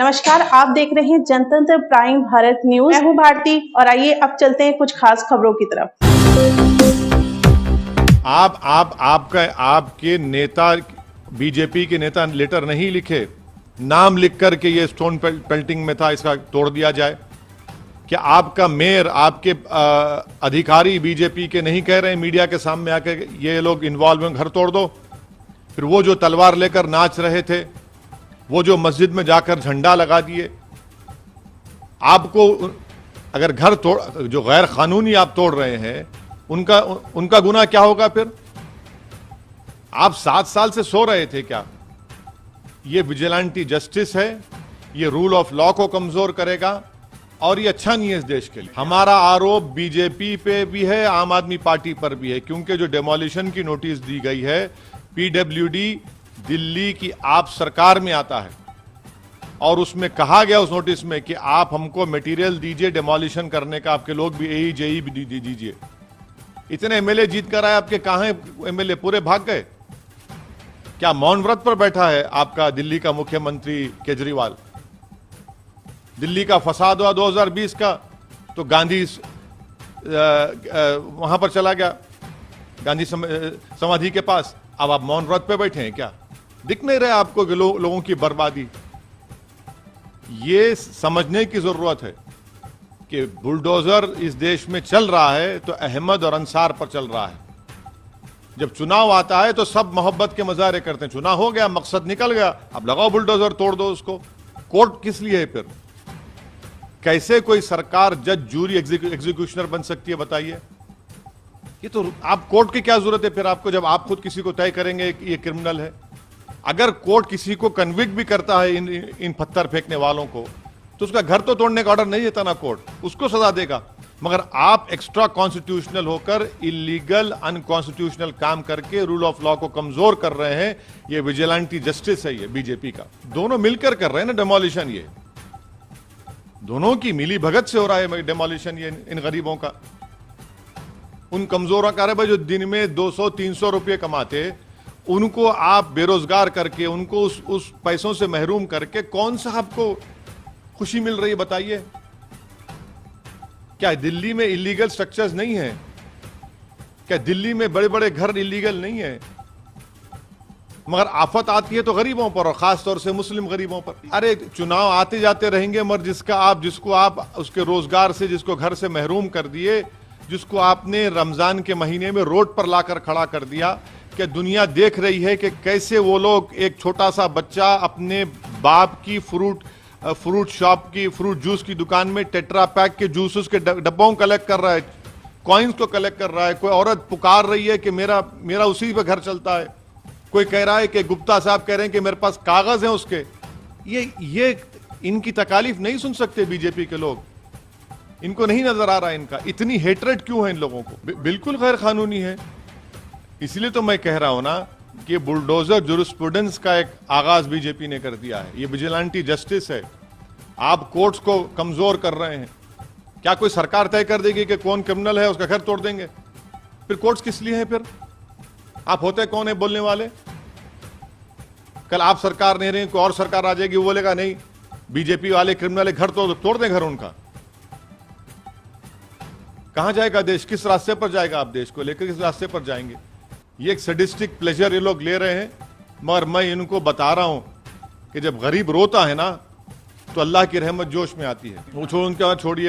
नमस्कार, आप देख रहे हैं जनतंत्र प्राइम भारत न्यूज। मैं हूं भारती और आइए अब चलते हैं कुछ खास खबरों की तरफ। आपके नेता, बीजेपी के नेता लेटर नहीं लिखे, नाम लिख करके ये स्टोन पेल्टिंग में था, इसका तोड़ दिया जाए। क्या आपका मेयर, आपके अधिकारी बीजेपी के नहीं कह रहे हैं मीडिया के सामने आके ये लोग इन्वॉल्व हैं, घर तोड़ दो? फिर वो जो तलवार लेकर नाच रहे थे, वो जो मस्जिद में जाकर झंडा लगा दिए, आपको अगर घर तोड़, जो गैर कानूनी आप तोड़ रहे हैं, उनका गुनाह क्या होगा? फिर आप 7 साल से सो रहे थे क्या? ये विजिलेंटी जस्टिस है, ये रूल ऑफ लॉ को कमजोर करेगा और ये अच्छा नहीं है इस देश के लिए। हमारा आरोप बीजेपी पे भी है, आम आदमी पार्टी पर भी है, क्योंकि जो डेमोलिशन की नोटिस दी गई है, पीडब्ल्यूडी दिल्ली की आप सरकार में आता है और उसमें कहा गया उस नोटिस में कि आप हमको मटेरियल दीजिए डेमोलिशन करने का, आपके लोग भी एई जेई भी दीजिए। इतने एमएलए जीत कर आए, आपके कहां एमएलए? पूरे भाग गए। क्या मौन व्रत पर बैठा है आपका दिल्ली का मुख्यमंत्री केजरीवाल? दिल्ली का फसाद हुआ 2020 का, तो गांधी वहां पर चला गया, गांधी समाधि के पास। अब आप मौन व्रत पे बैठे हैं क्या? दिख नहीं रहे आपको कि लोगों की बर्बादी? ये समझने की जरूरत है कि बुलडोजर इस देश में चल रहा है तो अहमद और अंसार पर चल रहा है। जब चुनाव आता है तो सब मोहब्बत के मजारे करते हैं, चुनाव हो गया, मकसद निकल गया, अब लगाओ बुलडोजर, तोड़ दो उसको। कोर्ट किस लिए है फिर? कैसे कोई सरकार जज, जूरी, एग्जीक्यूशनर बन सकती है, बताइए? ये तो आप कोर्ट की क्या जरूरत है फिर आपको, जब आप खुद किसी को तय करेंगे कि ये क्रिमिनल है? अगर कोर्ट किसी को कन्विक्ट भी करता है इन पत्थर फेंकने वालों को, तो उसका घर तो तोड़ने का ऑर्डर नहीं देता ना कोर्ट, उसको सजा देगा। मगर आप एक्स्ट्रा कॉन्स्टिट्यूशनल होकर इलीगल, अनकॉन्स्टिट्यूशनल काम करके रूल ऑफ लॉ को कमजोर कर रहे हैं। ये विजिलेंटी जस्टिस है, ये बीजेपी का। दोनों मिलकर कर रहे हैं ना डेमोलिशन, ये दोनों की मिली भगत से हो रहा है डेमोलिशन, ये इन गरीबों का, उन कमजोरों का। भाई जो दिन में 200-300 रुपये कमाते, उनको आप बेरोजगार करके, उनको उस पैसों से महरूम करके कौन सा आपको खुशी मिल रही है, बताइए? क्या दिल्ली में इलीगल स्ट्रक्चर्स नहीं है? क्या दिल्ली में बड़े बड़े घर इलीगल नहीं है? मगर आफत आती है तो गरीबों पर, और खासतौर से मुस्लिम गरीबों पर। अरे चुनाव आते जाते रहेंगे, मगर जिसको आप उसके रोजगार से, जिसको घर से महरूम कर दिए, जिसको आपने रमजान के महीने में रोड पर लाकर खड़ा कर दिया, कि दुनिया देख रही है कि कैसे वो लोग, एक छोटा सा बच्चा अपने बाप की फ्रूट शॉप की, फ्रूट जूस की दुकान में टेट्रा पैक के जूसेस के डब्बों को कलेक्ट कर रहा है, कॉइन्स को कलेक्ट कर रहा है। कोई औरत पुकार रही है कि मेरा उसी पे घर चलता है। कोई कह रहा है कि गुप्ता साहब कह रहे हैं कि मेरे पास कागज हैं उसके। ये इनकी तकालीफ नहीं सुन सकते बीजेपी के लोग? इनको नहीं नजर आ रहा है इनका? इतनी हेट्रेड क्यों है इन लोगों को? बिल्कुल गैर कानूनी है। इसलिए तो मैं कह रहा हूं ना कि बुलडोजर जुरिस्प्रूडेंस का एक आगाज बीजेपी ने कर दिया है। ये विजिलेंटी जस्टिस है। आप कोर्ट्स को कमजोर कर रहे हैं। क्या कोई सरकार तय कर देगी कि कौन क्रिमिनल है, उसका घर तोड़ देंगे? फिर कोर्ट्स किस लिए हैं? फिर आप होते कौन है बोलने वाले? कल आप सरकार नहीं रहे, कोई और सरकार आ जाएगी, वो बोलेगा नहीं बीजेपी वाले क्रिमिनल घर तोड़ दें घर उनका। कहां जाएगा देश? किस रास्ते पर जाएगा? आप देश को लेकर किस रास्ते पर जाएंगे? ये एक सैडिस्टिक प्लेजर ये लोग ले रहे हैं। मगर मैं इनको बता रहा हूं कि जब गरीब रोता है ना, तो अल्लाह की रहमत जोश में आती है। वो छोड़िए।